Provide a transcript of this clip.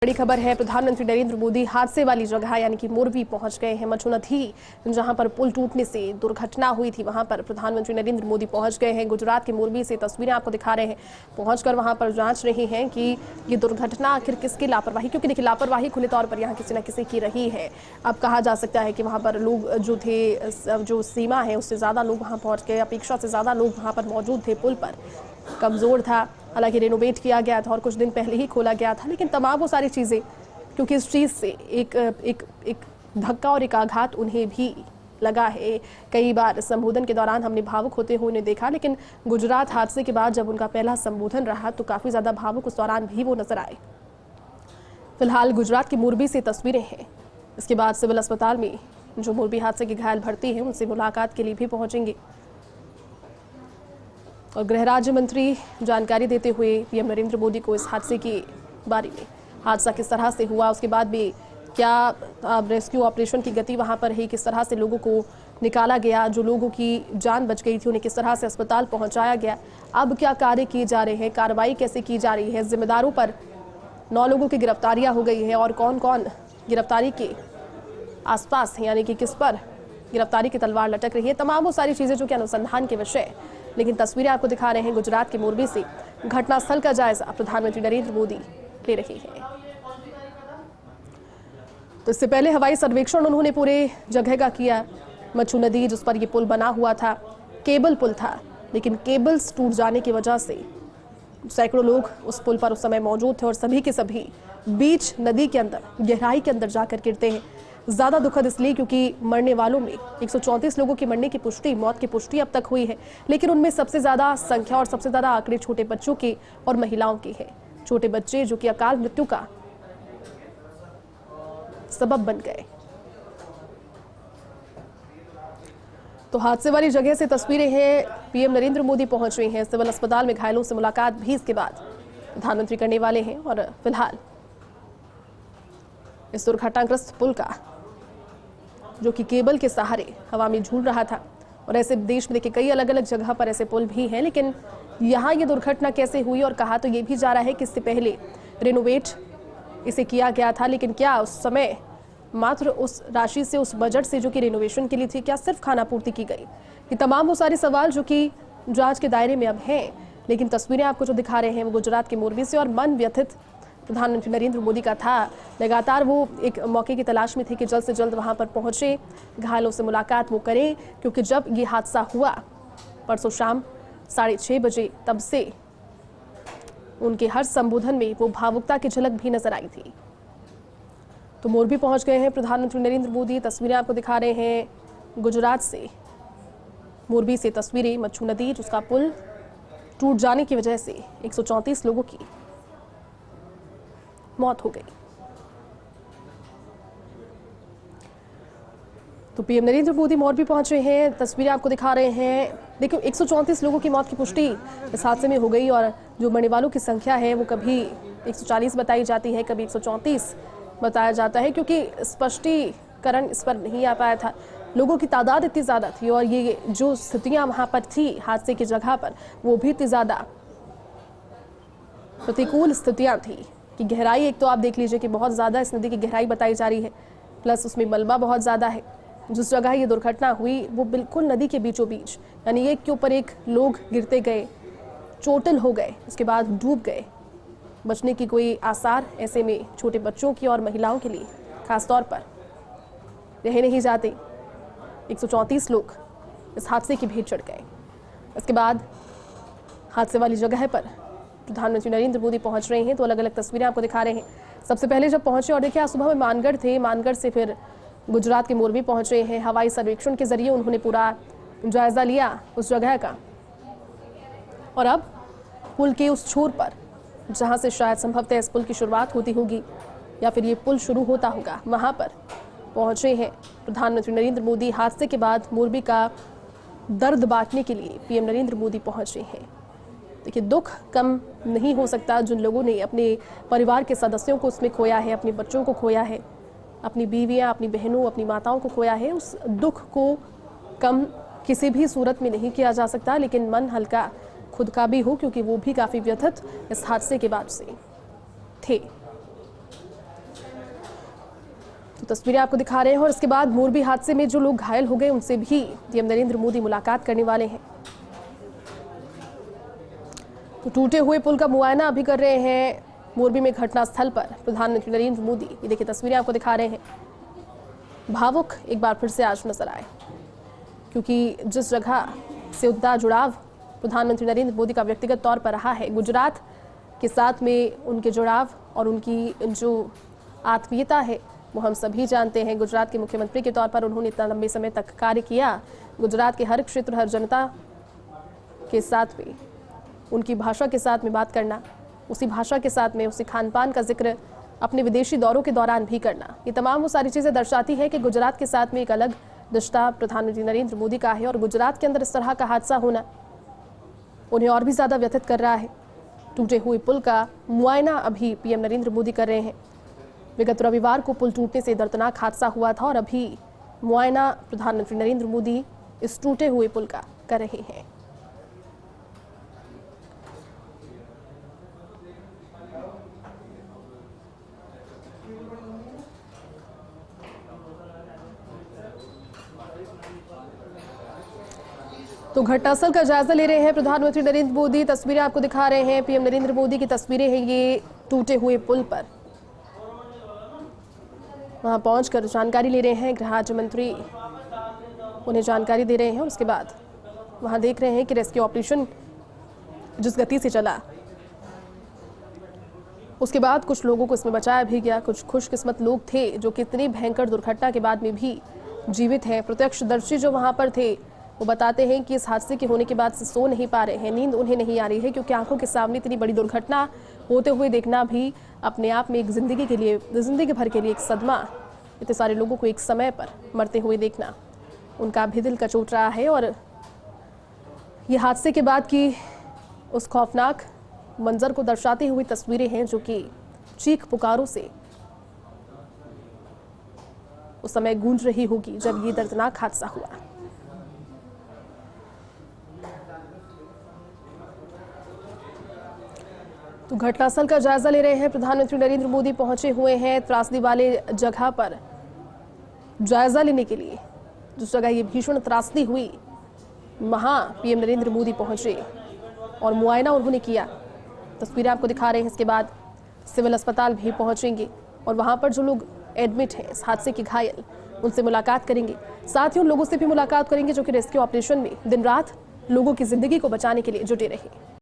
बड़ी खबर है। प्रधानमंत्री नरेंद्र मोदी हादसे वाली जगह यानी कि मोरबी पहुंच गए हैं। मच्छू नदी जहां पर पुल टूटने से दुर्घटना हुई थी वहां पर प्रधानमंत्री नरेंद्र मोदी पहुंच गए हैं। गुजरात के मोरबी से तस्वीरें आपको दिखा रहे हैं। पहुंचकर वहां पर जांच रही हैं कि ये दुर्घटना आखिर किसकी लापरवाही, क्योंकि देखिए लापरवाही खुले तौर पर यहाँ किसी न किसी की रही है। अब कहा जा सकता है कि वहाँ पर लोग जो थे, जो सीमा है उससे ज़्यादा लोग वहाँ पहुँच गए, अपेक्षा से ज़्यादा लोग वहाँ पर मौजूद थे। पुल पर कमज़ोर था, हालांकि रेनोवेट किया गया था और कुछ दिन पहले ही खोला गया था, लेकिन तमाम वो सारी चीज़ें, क्योंकि इस चीज़ से एक धक्का और एक आघात उन्हें भी लगा है। कई बार संबोधन के दौरान हमने भावुक होते हुए उन्हें देखा, लेकिन गुजरात हादसे के बाद जब उनका पहला संबोधन रहा तो काफ़ी ज़्यादा भावुक उस दौरान भी वो नजर आए। फिलहाल गुजरात की मोरबी से तस्वीरें हैं। इसके बाद सिविल अस्पताल में जो मोरबी हादसे के घायल भर्ती हैं उनसे मुलाकात के लिए भी पहुंचेंगे और गृह राज्य मंत्री जानकारी देते हुए पीएम नरेंद्र मोदी को इस हादसे के बारे में, हादसा किस तरह से हुआ, उसके बाद भी क्या रेस्क्यू ऑपरेशन की गति वहां पर है, किस तरह से लोगों को निकाला गया, जो लोगों की जान बच गई थी उन्हें किस तरह से अस्पताल पहुंचाया गया, अब क्या कार्य किए जा रहे हैं, कार्रवाई कैसे की जा रही है, जिम्मेदारों पर 9 लोगों की गिरफ्तारियां हो गई है और कौन कौन गिरफ्तारी के आसपास है, यानी कि किस पर गिरफ्तारी की तलवार लटक रही है। तमाम वो सारी चीजें जो कि अनुसंधान के विषय, लेकिन तस्वीरें आपको दिखा रहे हैं गुजरात के मोरबी से। घटनास्थल का जायजा प्रधानमंत्री नरेंद्र मोदी ले रहे हैं। तो इससे पहले हवाई सर्वेक्षण उन्होंने पूरे जगह का किया। मच्छू नदी जिस पर यह पुल बना हुआ था, केबल पुल था, लेकिन केबल्स टूट जाने की वजह से सैकड़ों लोग उस पुल पर उस समय मौजूद थे और सभी के सभी बीच नदी के अंदर, गहराई के अंदर जाकर गिरते हैं। ज़्यादा दुखद इसलिए क्योंकि मरने वालों में 134 लोगों की मरने की पुष्टि, मौत की पुष्टि अब तक हुई है, लेकिन उनमें सबसे ज़्यादा संख्या और सबसे ज़्यादा आंकड़े छोटे बच्चों के और महिलाओं के हैं। छोटे बच्चे जो कि अकाल मृत्यु का सबब बन गए। तो हादसे वाली जगह से तस्वीरें हैं। पीएम नरेंद्र मोदी पहुंच रहे हैं। सिविल अस्पताल में घायलों से मुलाकात भी इसके बाद प्रधानमंत्री करने वाले हैं और फिलहाल इस दुर्घटनाग्रस्त पुल का, जो कि केबल के सहारे हवा में झूल रहा था, और ऐसे देश में देखिए कई अलग अलग जगह पर ऐसे पुल भी हैं, लेकिन यहाँ ये दुर्घटना कैसे हुई, और कहा तो ये भी जा रहा है कि इससे पहले रिनोवेट इसे किया गया था, लेकिन क्या उस समय मात्र उस राशि से, उस बजट से जो कि रिनोवेशन के लिए थी, क्या सिर्फ खानापूर्ति की गई? ये तमाम वो सारे सवाल जो कि जांच के दायरे में अब हैं, लेकिन तस्वीरें आपको जो दिखा रहे हैं वो गुजरात के मोरबी से, और मन व्यथित प्रधानमंत्री नरेंद्र मोदी का था। लगातार वो एक मौके की तलाश में थे कि जल्द से जल्द वहां पर पहुंचे, घायलों से मुलाकात वो करें, क्योंकि जब ये हादसा हुआ परसों शाम 6:30 बजे, तब से उनके हर संबोधन में वो भावुकता की झलक भी नजर आई थी। तो मोरबी पहुंच गए हैं प्रधानमंत्री नरेंद्र मोदी। तस्वीरें आपको दिखा रहे हैं गुजरात से, मोरबी से तस्वीरें। मच्छू नदी जिसका पुल टूट जाने की वजह से 134 लोगों की मौत हो गई। तो पीएम नरेंद्र मोदी मोरबी पहुंचे हैं। तस्वीरें आपको दिखा रहे हैं। देखो 134 लोगों की मौत की पुष्टि इस हादसे में हो गई, और जो मरने वालों की संख्या है वो कभी 140 बताई जाती है, कभी 134 बताया जाता है, क्योंकि स्पष्टीकरण इस पर नहीं आ पाया था। लोगों की तादाद इतनी ज़्यादा थी और ये जो स्थितियां वहां पर थी हादसे की जगह पर, वो भी इतनी ज़्यादा प्रतिकूल स्थितियां थी कि गहराई, एक तो आप देख लीजिए कि बहुत ज़्यादा इस नदी की गहराई बताई जा रही है, प्लस उसमें मलबा बहुत ज़्यादा है। जिस जगह ये दुर्घटना हुई वो बिल्कुल नदी के बीचों बीच, यानी एक के ऊपर एक लोग गिरते गए, चोटिल हो गए, उसके बाद डूब गए। बचने की कोई आसार ऐसे में छोटे बच्चों की और महिलाओं के लिए खास तौर पर रह नहीं जाते। 134 लोग इस हादसे की भेंट चढ़ गए। इसके बाद हादसे वाली जगह पर प्रधानमंत्री नरेंद्र मोदी पहुंच रहे हैं। तो अलग अलग तस्वीरें आपको दिखा रहे हैं। सबसे पहले जब पहुंचे, और देखिए आज सुबह में मानगढ़ थे, मानगढ़ से फिर गुजरात के मोरबी पहुंच रहे हैं। हवाई सर्वेक्षण के जरिए उन्होंने पूरा जायजा लिया उस जगह का, और अब पुल के उस छोर पर, जहां से शायद संभवतः इस पुल की शुरुआत होती होगी या फिर ये पुल शुरू होता होगा, वहां पर पहुंचे हैं प्रधानमंत्री नरेंद्र मोदी। हादसे के बाद मोरबी का दर्द बांटने के लिए पीएम नरेंद्र मोदी पहुंचे हैं। देखिए दुख कम नहीं हो सकता जिन लोगों ने अपने परिवार के सदस्यों को उसमें खोया है, अपने बच्चों को खोया है, अपनी बीवियां, अपनी बहनों, अपनी माताओं को खोया है। उस दुख को कम किसी भी सूरत में नहीं किया जा सकता, लेकिन मन हल्का खुद का भी हो, क्योंकि वो भी काफ़ी व्यथित इस हादसे के बाद से थे। तो तस्वीरें आपको दिखा रहे हैं। और इसके बाद मोरबी हादसे में जो लोग घायल हो गए उनसे भी पीएम नरेंद्र मोदी मुलाकात करने वाले हैं। तो टूटे हुए पुल का मुआयना अभी कर रहे हैं मोरबी में घटनास्थल पर प्रधानमंत्री नरेंद्र मोदी। ये देखिए तस्वीरें आपको दिखा रहे हैं। भावुक एक बार फिर से आज नजर आए, क्योंकि जिस जगह से उनका जुड़ाव प्रधानमंत्री नरेंद्र मोदी का व्यक्तिगत तौर पर रहा है, गुजरात के साथ में उनके जुड़ाव और उनकी जो आत्मीयता है वो हम सभी जानते हैं। गुजरात के मुख्यमंत्री के तौर पर उन्होंने इतना लंबे समय तक कार्य किया। गुजरात के हर क्षेत्र, हर जनता के साथ में, उनकी भाषा के साथ में बात करना, उसी भाषा के साथ में उसी खान पान का जिक्र अपने विदेशी दौरों के दौरान भी करना, ये तमाम वो सारी चीज़ें दर्शाती है कि गुजरात के साथ में एक अलग रिश्ता प्रधानमंत्री नरेंद्र मोदी का है। और गुजरात के अंदर इस तरह का हादसा होना उन्हें और भी ज़्यादा व्यथित कर रहा है। टूटे हुए पुल का मुआयना अभी पीएम नरेंद्र मोदी कर रहे हैं। विगत रविवार को पुल टूटने से दर्दनाक हादसा हुआ था और अभी मुआयना प्रधानमंत्री नरेंद्र मोदी इस टूटे हुए पुल का कर रहे हैं। तो घटनास्थल का जायजा ले रहे हैं प्रधानमंत्री नरेंद्र मोदी। तस्वीरें आपको दिखा रहे हैं, पीएम नरेंद्र मोदी की तस्वीरें हैं ये टूटे हुए पुल पर। वहां पहुंचकर जानकारी ले रहे हैं, गृह राज्य मंत्री उन्हें जानकारी दे रहे हैं। उसके बाद वहां देख रहे हैं कि रेस्क्यू ऑपरेशन जिस गति से चला, उसके बाद कुछ लोगों को इसमें बचाया भी गया। कुछ खुशकिस्मत लोग थे जो कितनी भयंकर दुर्घटना के बाद में भी जीवित हैं। प्रत्यक्षदर्शी जो वहां पर थे वो बताते हैं कि इस हादसे के होने के बाद से सो नहीं पा रहे हैं, नींद उन्हें नहीं आ रही है, क्योंकि आंखों के सामने इतनी बड़ी दुर्घटना होते हुए देखना भी अपने आप में एक जिंदगी भर के लिए एक सदमा। इतने सारे लोगों को एक समय पर मरते हुए देखना उनका भी दिल कचोट रहा है। और ये हादसे के बाद की उस खौफनाक मंजर को दर्शाती हुई तस्वीरें हैं जो कि चीख पुकारों से उस समय गूंज रही होगी जब ये दर्दनाक हादसा हुआ। तो घटनास्थल का जायजा ले रहे हैं प्रधानमंत्री नरेंद्र मोदी। पहुंचे हुए हैं त्रासदी वाले जगह पर जायजा लेने के लिए, जिस जगह ये भीषण त्रासदी हुई वहां पीएम नरेंद्र मोदी पहुंचे और मुआयना उन्होंने किया। तस्वीरें आपको दिखा रहे हैं। इसके बाद सिविल अस्पताल भी पहुंचेंगे और वहां पर जो लोग एडमिट हैं इस हादसे के घायल, उनसे मुलाकात करेंगे। साथ ही उन लोगों से भी मुलाकात करेंगे जो कि रेस्क्यू ऑपरेशन में दिन रात लोगों की जिंदगी को बचाने के लिए जुटे रहे।